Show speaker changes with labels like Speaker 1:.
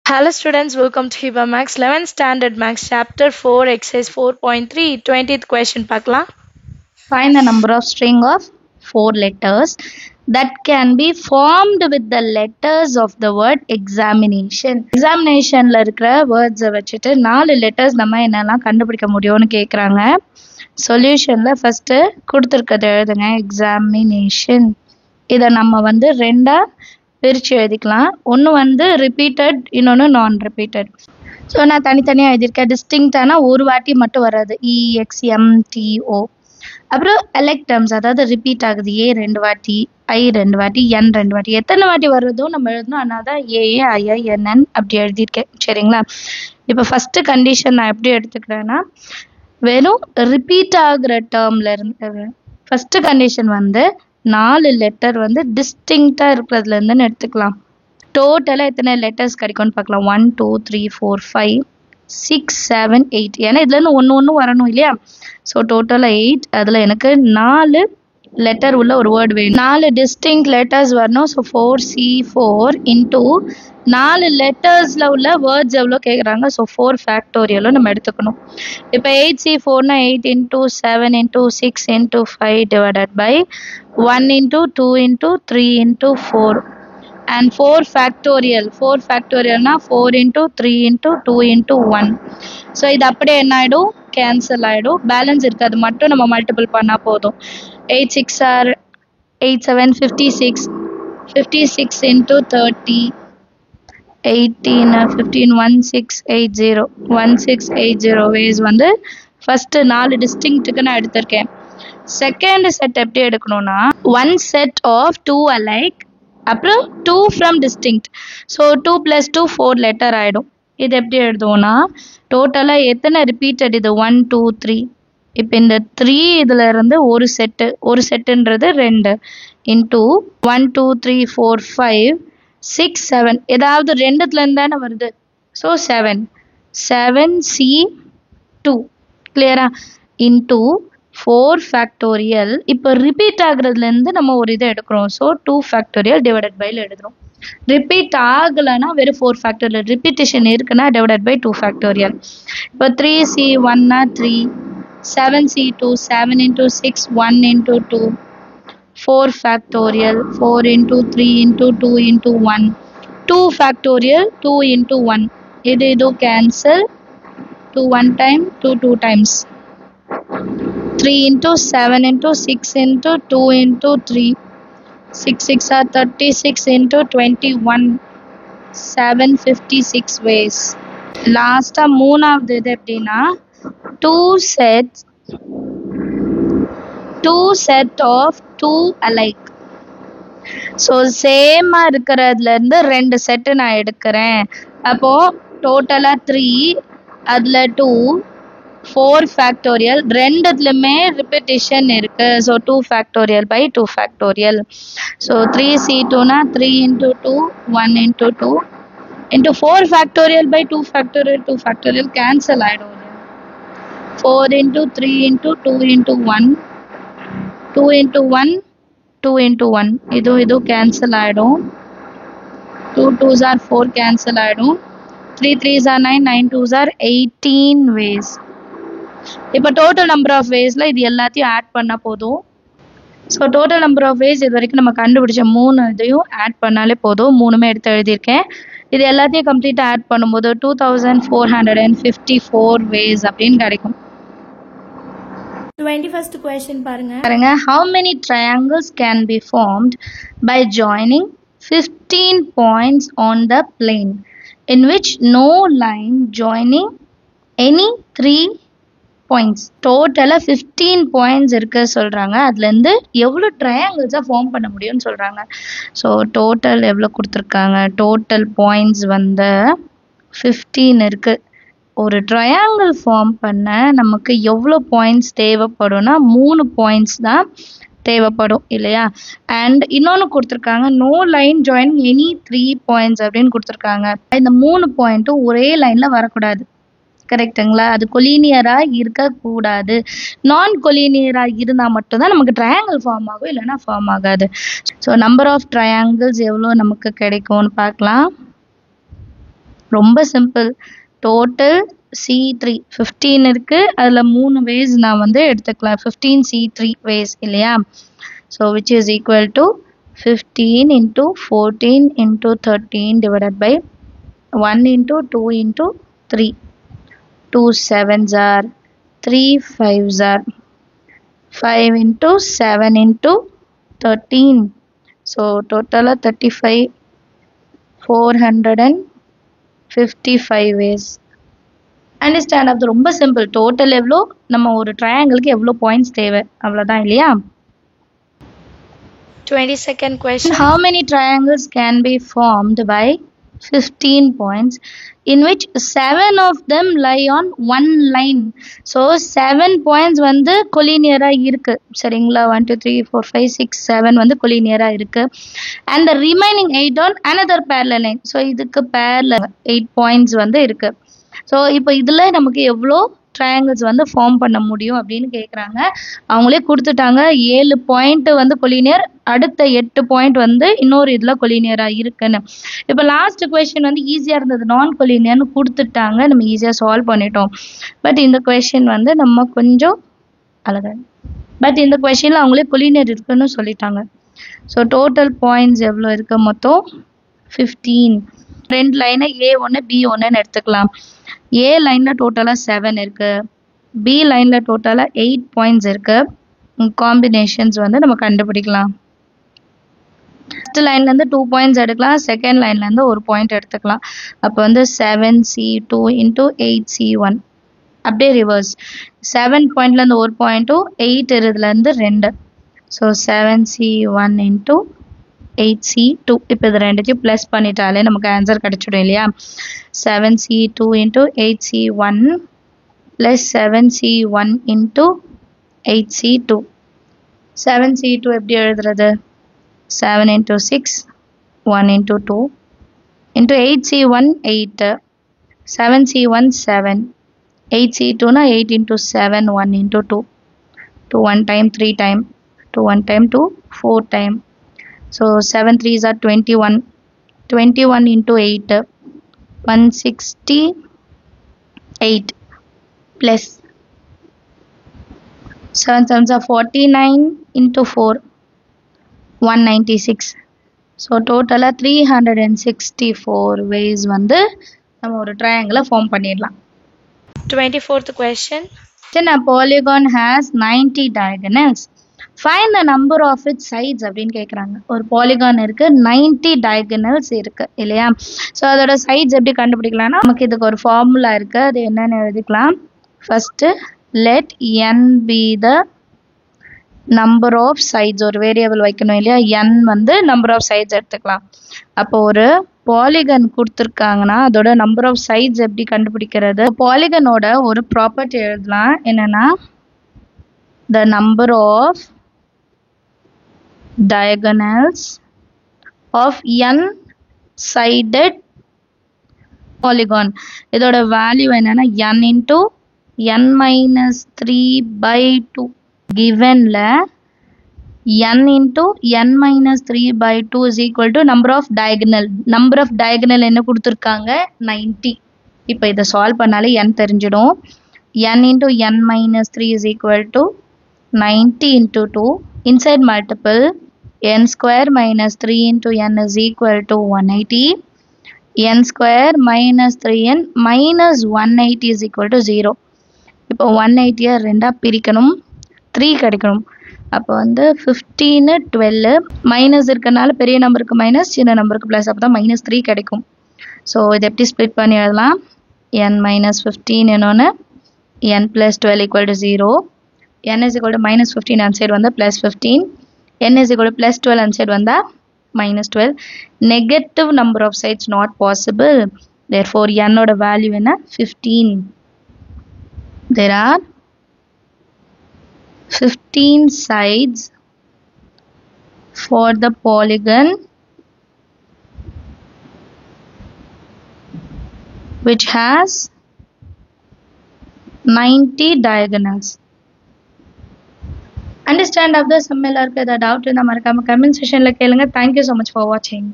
Speaker 1: Hello students, welcome to Hiba Max 11th Standard Max Chapter 4 Exercise 4.3 20th question பார்க்கலாம்.
Speaker 2: Find the number of string of 4 letters that can be formed with the letters of the word examination. Examinationல இருக்கிற வேர்ட்ஸை வச்சுட்டு 4 letters நம்ம என்னெல்லாம் கண்டுபிடிக்க முடியும்னு கேட்குறாங்க. சொல்யூஷன்ல first கொடுத்துருக்கிறது எழுதுங்க. எக்ஸாமினேஷன் இதை நம்ம ரெண்டா பிரித்து எழுதிக்கலாம். ஒன்று ரிப்பீட்டட், இன்னொன்று நான் ரிப்பீட்டட். ஸோ நான் தனித்தனியாக எழுதியிருக்கேன். டிஸ்டிங்டானா ஒரு வாட்டி மட்டும் வராது, EXMTO. அப்புறம் எலெக்டம்ஸ், அதாவது ரிப்பீட் ஆகுது, A 2 வாட்டி, I 2 வாட்டி, N 2 வாட்டி. எத்தனை வாட்டி வருதோ நம்ம எழுதணும். அதனால தான் AAIINN அப்படி எழுதியிருக்கேன். சரிங்களா? இப்போ ஃபஸ்ட்டு கண்டிஷன் நான் எப்படி எடுத்துக்கிறேன்னா, வெறும் ரிப்பீட் ஆகுற டேர்மில் இருந்து ஃபஸ்ட்டு கண்டிஷன் 4 லெட்டர் டிஸ்டிங்டாக இருக்கிறதுலேருந்துன்னு எடுத்துக்கலாம். டோட்டலாக எத்தனை லெட்டர்ஸ் கிடைக்கும்னு பார்க்கலாம். 1 2 3 4 5 6 7 8. ஏன்னா இதுலேருந்து ஒன்று வரணும் இல்லையா? ஸோ டோட்டலாக 8. அதில் எனக்கு 4 லெட்டர் உள்ள ஒரு வேர்டு வேணும். 4 டிஸ்டிங்க் லெட்டர்ஸ் வரணும். ஸோ 4C4 இன்டூ 4 லெட்டர்ஸில் உள்ள வேர்ட்ஸ் எவ்வளோ கேட்குறாங்க. ஸோ 4 ஃபேக்டோரியலும் நம்ம எடுத்துக்கணும். இப்போ 8C4னா 8 into 7 into 6 into 5 divided by 1 into 2 into 3 into 4 and 4 factorial. 4 factorialனா 4 into 3 into 2 into 1. ஸோ இது அப்படியே என்ன ஆகிடும், கேன்சல் ஆகிடும். பேலன்ஸ் இருக்குது, அது மட்டும் நம்ம மல்டிபிள் பண்ணால் போதும். 8 6 are 8 7 56. 56 into 30 18 15 1680 1680 ways ஃபஸ்ட்டு 4 டிஸ்டிங்க்ட்டுக்கு நான் எடுத்திருக்கேன். செகண்ட் செட் எப்படி எடுக்கணும்னா, 1 set of 2 alike அப்புறம் 2 ஃப்ரம் டிஸ்டிங்க்ட். ஸோ 2 + 2 4 லெட்டர் ஆகிடும். இது எப்படி எழுதுவோம்னா, டோட்டலாக எத்தனை ரிப்பீட்டட் இது 1 2 3. இப்போ இந்த 3 இதில் இருந்து ஒரு செட்டுன்றது 2 இன்டூ 1 2 3 4 5 6 7. ஏதாவது ரெண்டுத்துலேருந்து தானே வருது. ஸோ 7C2 கிளியரா இன்டூ 4 ஃபேக்டோரியல். இப்போ ரிப்பீட் ஆகுறதுலேருந்து நம்ம ஒரு இதை எடுக்கிறோம். ஸோ 2 ஃபேக்டோரியல் டிவைடட் பைல எழுதுகிறோம். ரிப்பீட் ஆகலைன்னா வெறும் 4 ஃபேக்டோரியல், ரிப்பீட்டேஷன் இருக்குன்னா டிவைடட் பை 2 ஃபேக்டோரியல். இப்போ 3C1னா 3, 7C2 7 into 6 1 into 2 4 factorial 4 into 3 into 2 into 1 2 factorial 2 into 1. இது cancel. 2 1 time 2 2 times 3 into 7 into 6 into 2 into 3 6 6 are 36 into 21 756 ways. லாஸ்டா மூணாவது இது எப்படின்னா, 2 set of 2 alike. ஸோ சேமாக இருக்கிறதுல இருந்து 2 செட்டு நான் எடுக்கிறேன். அப்போ டோட்டலாக 3, அதில் 2 4 ஃபேக்டோரியல், ரெண்டுத்துலையுமே ரிப்பீட்டேஷன் இருக்கு. So 2 factorial by 2 factorial. So 3C2னா 3 into 2 1 into 2 into 4 factorial by 2 factorial 2 factorial cancel ஆகிடும். 4 into 3 into 2 into 1 2 into 1 2 into 1 இதுவும் கேன்சல் ஆகிடும். 2 2s are 4 கேன்சல் ஆகிடும். 3 3s are 9 9 2s are 18 ways. இப்போ டோட்டல் நம்பர் ஆஃப் வேஸில் இது எல்லாத்தையும் ஆட் பண்ணால் போதும். So total number of ways இது வரைக்கும் நம்ம கண்டுபிடிச்ச 3 இதையும் ஆட் பண்ணாலே போதும். 3மே எடுத்து எழுதியிருக்கேன். இது எல்லாத்தையும் கம்ப்ளீட்டாக ஆட் பண்ணும்போது 2454 வேஸ் அப்படின்னு கிடைக்கும்.
Speaker 1: 21st question பாருங்க.
Speaker 2: How many triangles can be formed by joining 15 points on the plane in which no line joining any 3 points? டோட்டலாக 15 பாயிண்ட்ஸ் இருக்கு சொல்கிறாங்க. அதுலேருந்து எவ்வளோ ட்ரையாங்கிள்ஸாக ஃபார்ம் பண்ண முடியும்னு சொல்கிறாங்க. ஸோ டோட்டல் எவ்வளோ கொடுத்துருக்காங்க, டோட்டல் பாயிண்ட்ஸ் 15 இருக்குது. ஒரு ட்ரையாங்கிள் ஃபார்ம் பண்ண நமக்கு எவ்வளோ பாயிண்ட்ஸ் தேவைப்படும்னா 3 பாயிண்ட்ஸ் தான் தேவைப்படும் இல்லையா? அண்ட் இன்னொன்று கொடுத்துருக்காங்க, no line join any 3 points அப்படின்னு கொடுத்துருக்காங்க. இந்த 3 பாயிண்ட்டும் ஒரே லைனில் வரக்கூடாது. கரெக்டுங்களா? அது கொலீனியராக இருக்கக்கூடாது. நான் கொலீனியராக இருந்தால் மட்டும்தான் நமக்கு ட்ரையாங்கிள் ஃபார்ம் ஆகும், இல்லைன்னா ஃபார்ம் ஆகாது. ஸோ நம்பர் ஆஃப் ட்ரையாங்கிள்ஸ் எவ்வளோ நமக்கு கிடைக்கும்னு பார்க்கலாம். ரொம்ப சிம்பிள். டோட்டல் C3 15 இருக்கு. அதில் 3 ways நான் வந்து எடுத்துக்கலாம். 15 C3 ways இல்லையா? So which is equal to 15 into 14 into 13 divided by 1 into 2 into 3. 2 7s are 3 5s are 5 into 7 into 13. So total 35 455 ways. Understand அது ரொம்ப சிம்பிள். டோட்டல் எவ்வளோ, நம்ம ஒரு ட்ரையாங்கிளுக்கு எவ்வளோ பாயிண்ட்ஸ் தேவை, அவ்வளோதான் இல்லையா?
Speaker 1: 22nd question.
Speaker 2: How many triangles can be formed by 15 points in which 7 of them lie on one line? So 7 points வந்து collinear-ஆ இருக்கு சரிங்களா? 1 2 3 4 5 6 7 வந்து collinear-ஆ இருக்கு and the remaining 8 on another parallel line. So இதுக்கு parallel 8 points வந்து இருக்கு. ஸோ இப்போ இதில் நமக்கு எவ்வளோ ட்ரையாங்கிள்ஸ் வந்து ஃபார்ம் பண்ண முடியும் அப்படின்னு கேட்குறாங்க. அவங்களே கொடுத்துட்டாங்க 7 பாயிண்ட் வந்து கொலினியர், அடுத்த 8 பாயிண்ட் வந்து இன்னொரு இதில் கொலினியராக இருக்குன்னு. இப்போ லாஸ்ட் கொஷின் வந்து ஈஸியாக இருந்தது, நான் கொலினியர்னு கொடுத்துட்டாங்க, நம்ம ஈஸியாக சால்வ் பண்ணிட்டோம். பட் இந்த கொஷின் வந்து நம்ம கொஞ்சம் அழகாக, பட் இந்த கொஷினில் அவங்களே கொலினியர் இருக்குன்னு சொல்லிட்டாங்க. ஸோ டோட்டல் பாயிண்ட்ஸ் எவ்வளோ இருக்கு, மொத்தம் 15. 2 லைனை A1 B1ன்னு எடுத்துக்கலாம். A லைனில் டோட்டலாக 7 இருக்கு, B லைனில் டோட்டலாக 8 பாயிண்ட்ஸ் இருக்கு. காம்பினேஷன்ஸ் வந்து நம்ம கண்டுபிடிக்கலாம். ஃபர்ஸ்ட் லைன்லேருந்து 2 பாயிண்ட்ஸ் எடுக்கலாம், செகண்ட் லைன்லேருந்து 1 பாயிண்ட் எடுத்துக்கலாம். அப்போ வந்து 7C2 into 8C1 அப்படியே ரிவர்ஸ். 7 பாயிண்ட்லேருந்து 1 பாயிண்ட்டும் 8 இதுலேருந்து 2. So 7C1 into 8C2. இப்போ இது ரெண்டுத்தையும் ப்ளஸ் பண்ணிட்டாலே நமக்கு ஆன்சர் கிடைச்சிடும் இல்லையா? 7C2 into 8C1 plus 7C1 into 8C2. 7C2 எப்படி எழுதுறது? 7 into 6 1 into 2 into 8C1 8, 7C1 7, 8C2 na 8 into 7 1 into 2, 2 1 time 3 time, 2 1 time 2 4 time. So 7 3s are 21, 21 into 8 168 plus 7 7s are 49 into 4 196. So total 364 ways வந்து நம்ம ஒரு triangle form பண்ணிடலாம்.
Speaker 1: 24th question.
Speaker 2: Then a polygon has 90 diagonals. Find the number of its sides அப்படின்னு கேட்குறாங்க. ஒரு polygon இருக்கு, 90 diagonals இருக்கு இல்லையா? ஸோ அதோட சைட்ஸ் எப்படி கண்டுபிடிக்கலாம்னா, நமக்கு இதுக்கு ஒரு ஃபார்முலா இருக்கு, அது என்னன்னு எழுதிக்கலாம். First let n be the number of sides. ஒரு வேரியபிள் வைக்கணும் இல்லையா? n வந்து நம்பர் ஆஃப் சைட்ஸ் எடுத்துக்கலாம். அப்போ ஒரு பாலிகன் கொடுத்துருக்காங்கன்னா அதோட நம்பர் ஆஃப் சைட்ஸ் எப்படி கண்டுபிடிக்கிறது? பாலிகனோட ஒரு ப்ராப்பர்ட்டி எழுதலாம், என்னன்னா the number of diagonals of n sided polygon. இதோட வேல்யூ என்னன்னா n into n minus 3 by 2. givenல n into n minus 3 by 2 is equal to number of diagonal. number of diagonal என்ன கொடுத்துருக்காங்க? 90. இப்போ இதை சால்வ் பண்ணாலே n தெரிஞ்சிடும். n into n minus 3 is equal to 90 into 2. Inside multiple, n square minus 3 into n is equal to 180. n square minus 3n minus 180 is equal to 0. இப்போ 180 ரெண்டா பிரிக்கணும், 3 கிடைக்கணும். அப்போ வந்து 15 12 மைனஸ் இருக்கனால பெரிய நம்பருக்கு மைனஸ், சின்ன நம்பருக்கு ப்ளஸ், அப்போ தான் -3 கிடைக்கும். ஸோ இதை எப்படி ஸ்ப்ளிட் பண்ணி எழுதலாம்? n minus 15 என்னொன்று n plus 12 equal to 0. n is equal to minus 15 and side வந்தா plus 15. n is equal to plus 12 and side வந்தா minus 12. Negative number of sides not possible. Therefore n ஓட value என்ன? 15. There are 15 sides for the polygon which has 90 diagonals. Understand of the sum எல்லாருக்கு ஏதாவது doubt இருந்தா மறக்காம comment செக்ஷன்ல கேளுங்க. Thank you so much for watching.